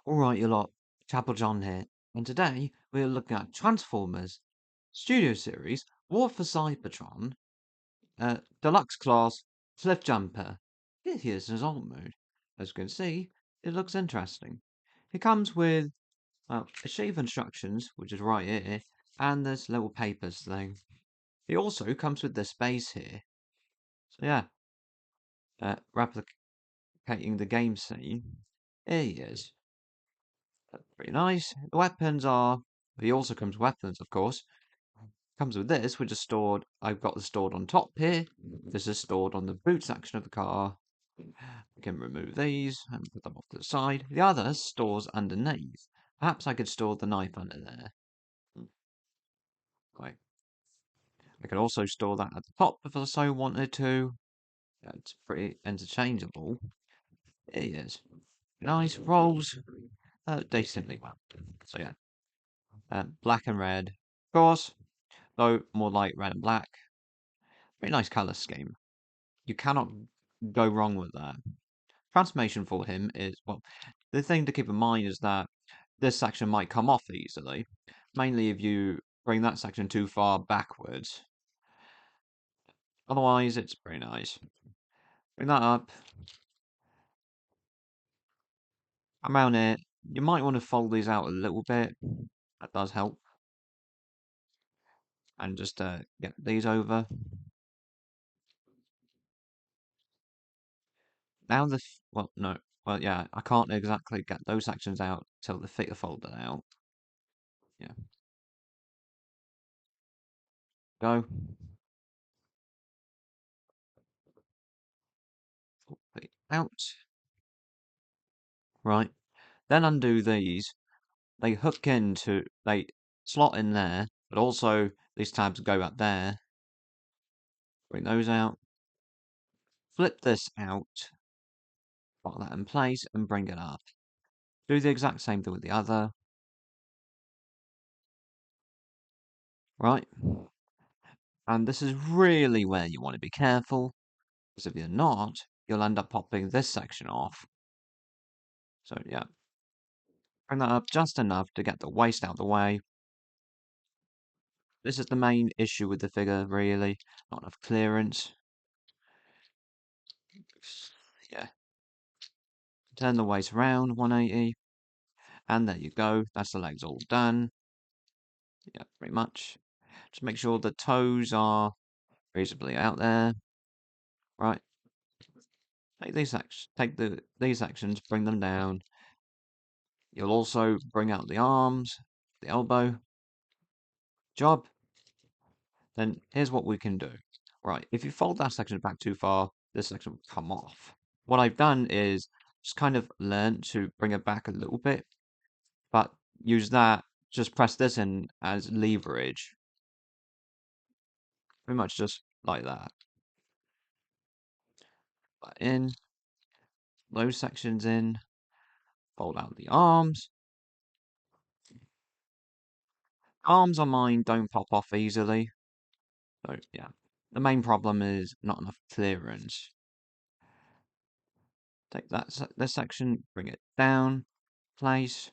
Alright, you lot, Chapel John here, and today we're looking at Transformers Studio Series War for Cybertron Deluxe Class Cliffjumper. Here's his alt mode. As you can see, it looks interesting. It comes with, well, a sheet of instructions, which is right here, and this little papers thing. It also comes with this base here. So yeah, replicating the game scene. Here he is. Pretty nice. The weapons are. He also comes with weapons, of course. Comes with this, which is stored. I've got this stored on top here. This is stored on the boot section of the car. We can remove these and put them off to the side. The other stores underneath. Perhaps I could store the knife under there. Right. I could also store that at the top if I so wanted to. Yeah, it's pretty interchangeable. Here he is. Nice rolls decently well. So yeah, black and red, of course. Though more like red and black. Very nice colour scheme. You cannot go wrong with that. Transformation for him is, well, the thing to keep in mind is that this section might come off easily, mainly if you bring that section too far backwards. Otherwise, it's pretty nice. Bring that up. Around it, you might want to fold these out a little bit. That does help. And just get these over. Now well, no. Well, yeah, I can't exactly get those sections out till the feet are folded out. Yeah. Go. Feet out. Right. Then undo these. They hook into, they slot in there, but also these tabs go up there. Bring those out. Flip this out. Lock that in place and bring it up. Do the exact same thing with the other. Right. And this is really where you want to be careful, because if you're not, you'll end up popping this section off. So yeah. Bring that up just enough to get the waist out of the way. This is the main issue with the figure, really. Not enough clearance. Yeah. Turn the waist around 180. And there you go. That's the legs all done. Yeah, pretty much. Just make sure the toes are reasonably out there. Right. Take these sections, bring them down. You'll also bring out the arms, the elbow. Job. Then here's what we can do. Right, if you fold that section back too far, this section will come off. What I've done is just kind of learn to bring it back a little bit, but use that, just press this in as leverage. Pretty much just like that. That in, those sections in, fold out the arms. Arms on mine don't pop off easily. So yeah, the main problem is not enough clearance. Take this section, bring it down, place.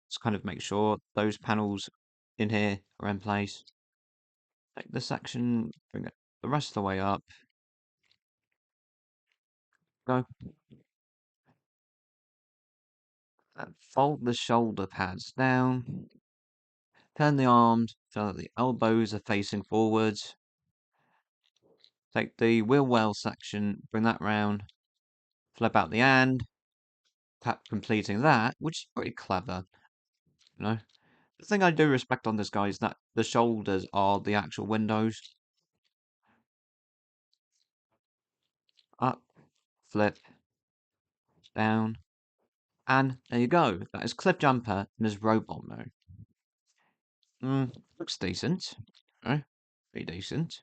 Just kind of make sure those panels in here are in place. Take this section, bring it the rest of the way up. Go. And fold the shoulder pads down. Turn the arms so that the elbows are facing forwards. Take the wheel well section, bring that round. Flip out the hand. Completing that, which is pretty clever. You know, the thing I do respect on this guy is that the shoulders are the actual windows. Up, flip, down, and there you go. That is Cliffjumper in his robot mode. Looks decent. Pretty decent.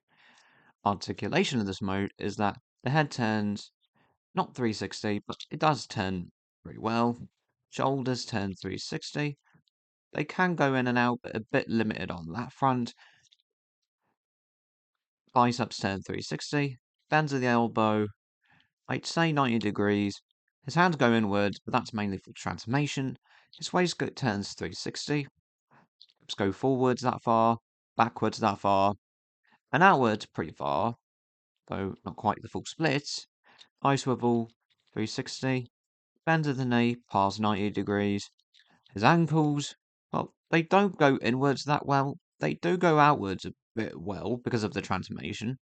Articulation of this mode is that the head turns not 360, but it does turn very well. Shoulders turn 360. They can go in and out, but a bit limited on that front. Biceps turn 360. Bends of the elbow, I'd say 90 degrees. His hands go inwards, but that's mainly for transformation. His waistcoat turns 360. Hips go forwards that far, backwards that far, and outwards pretty far, though not quite the full split. Eye swivel 360. Bend of the knee past 90 degrees. His ankles, well, they don't go inwards that well. They do go outwards a bit well because of the transformation.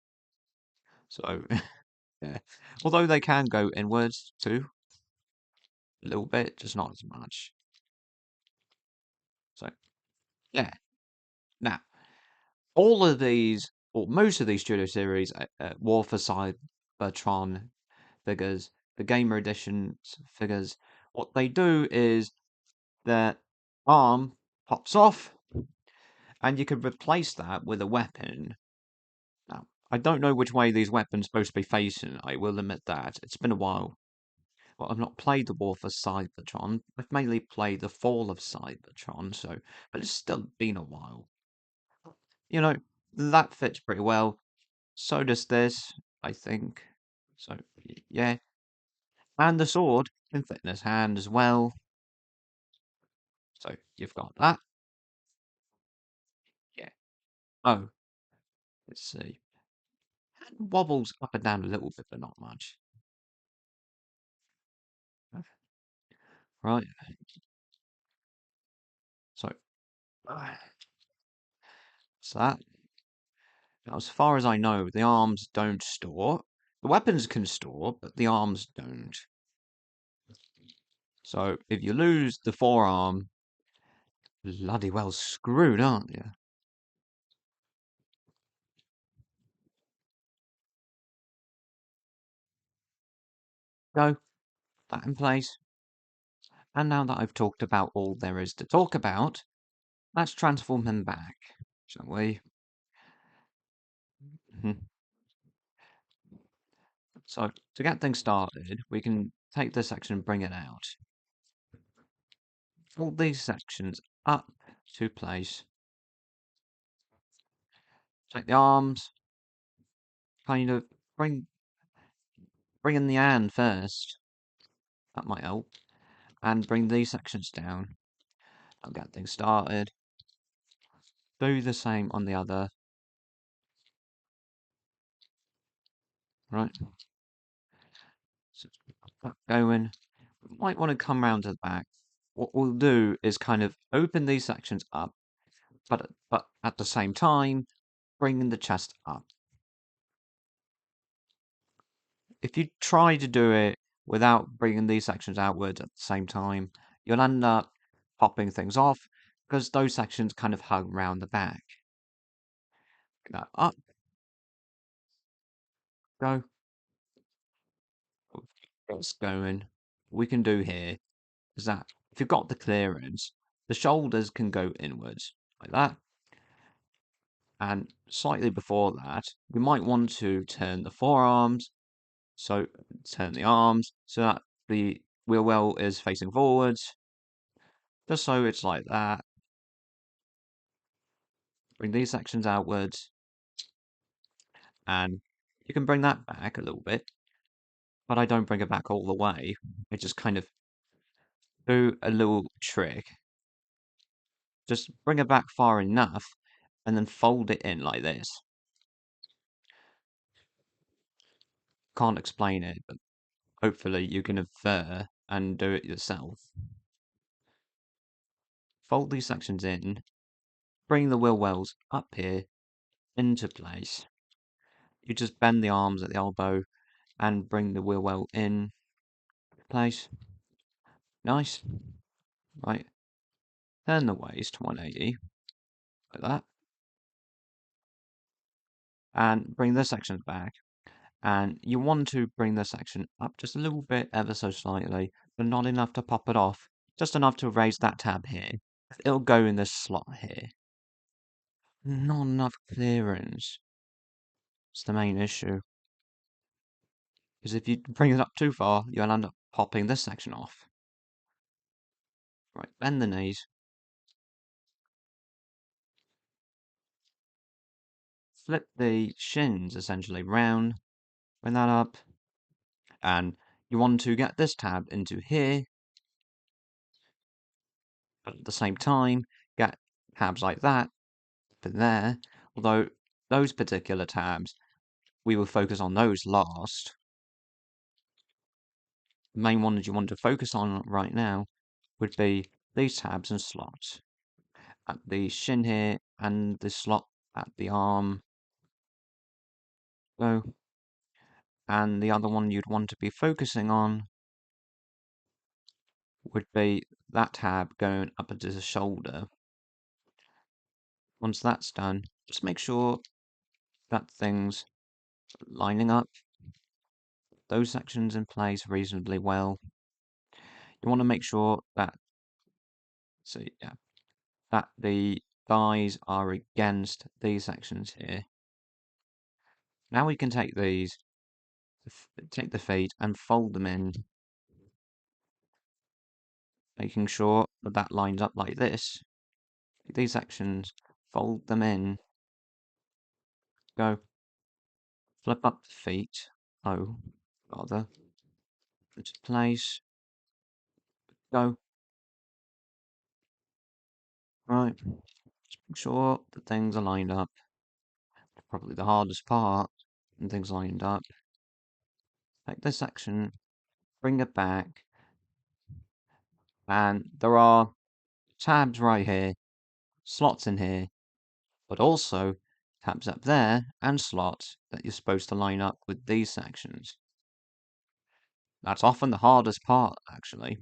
So, yeah. Although they can go inwards too, a little bit, just not as much. So, yeah. Now, all of these, or most of these Studio Series War for Cybertron figures, the Gamer Edition figures, what they do is their arm pops off, and you can replace that with a weapon. Now, I don't know which way these weapons are supposed to be facing, I will admit that. It's been a while. Well, I've not played the War for Cybertron. I've mainly played the Fall of Cybertron, so but it's still been a while. You know, that fits pretty well. So does this, I think. So yeah. And the sword can fit in his hand as well. So you've got that. Yeah. Oh, let's see. It wobbles up and down a little bit, but not much. Right. So, so that. Now, as far as I know, the arms don't store. The weapons can store, but the arms don't. So if you lose the forearm, bloody well screwed, aren't you? Go, that in place. And now that I've talked about all there is to talk about, let's transform him back, shall we? Mhm. So to get things started, we can take this section and bring it out. Fold these sections up to place. Take the arms, kind of bring in the hand first. That might help. And bring these sections down. I'll get things started. Do the same on the other. Right. So that going. We might want to come round to the back. What we'll do is kind of open these sections up, but at the same time, bringing the chest up. If you try to do it without bringing these sections outwards at the same time, you'll end up popping things off because those sections kind of hug round the back. Now up, go. What's going? We can do here is that if you've got the clearance, the shoulders can go inwards like that. And slightly before that, we might want to turn the forearms, so turn the arms so that the wheel well is facing forwards, just so it's like that. Bring these sections outwards, and you can bring that back a little bit, but I don't bring it back all the way. I just kind of do a little trick. Just bring it back far enough, and then fold it in like this. Can't explain it, but hopefully you can infer and do it yourself. Fold these sections in, bring the wheel wells up here into place. You just bend the arms at the elbow and bring the wheel well in place. Nice. Right. Turn the waist 180 like that. And bring this section back. And you want to bring this section up just a little bit, ever so slightly, but not enough to pop it off. Just enough to raise that tab here. It'll go in this slot here. Not enough clearance. It's the main issue. Because if you bring it up too far, you'll end up popping this section off. Right, bend the knees. Flip the shins essentially round. Bring that up. And you want to get this tab into here, but at the same time, get tabs like that for there, although those particular tabs, we will focus on those last. The main ones you want to focus on right now would be these tabs and slots. At the shin here and the slot at the arm. So, and the other one you'd want to be focusing on would be that tab going up into the shoulder. Once that's done, just make sure that thing's lining up, those sections in place reasonably well. You want to make sure that, so yeah, that the thighs are against these sections here. Now we can take these, take the feet and fold them in, making sure that that lines up like this. Take these sections, fold them in, go, flip up the feet, rather, into place, go, right, just make sure that things are lined up, probably the hardest part, and things lined up. Take this section, bring it back, and there are tabs right here, slots in here, but also tabs up there and slots that you're supposed to line up with these sections. That's often the hardest part, actually.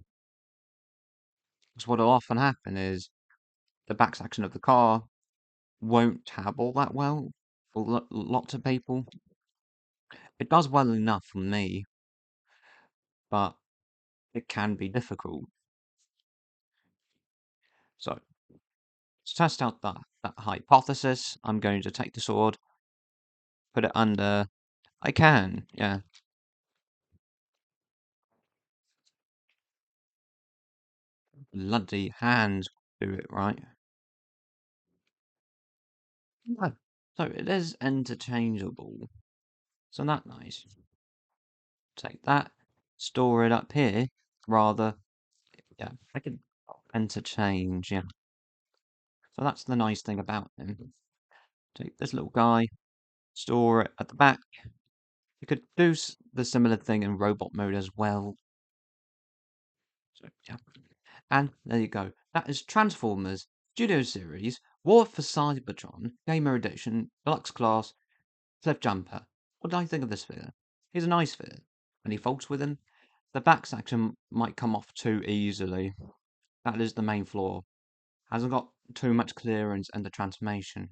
Because what will often happen is the back section of the car won't tab all that well for lots of people. It does well enough for me, but it can be difficult. So, to test out that hypothesis, I'm going to take the sword, put it under. I can, yeah. Bloody hands do it right. No. So it is interchangeable. Isn't that nice? Take that, store it up here, rather. Yeah, I can interchange, yeah. So that's the nice thing about him. Take this little guy, store it at the back. You could do the similar thing in robot mode as well. So, yeah. And there you go. That is Transformers Studio Series War for Cybertron Gamer Edition Deluxe Class Cliffjumper. What do I think of this figure? He's a nice figure. When he folds with him, the back section might come off too easily. That is the main flaw. Hasn't got too much clearance in the transformation.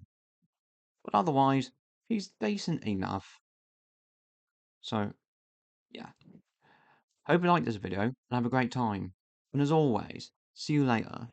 But otherwise, he's decent enough. So, yeah. Hope you liked this video and have a great time. And as always, see you later.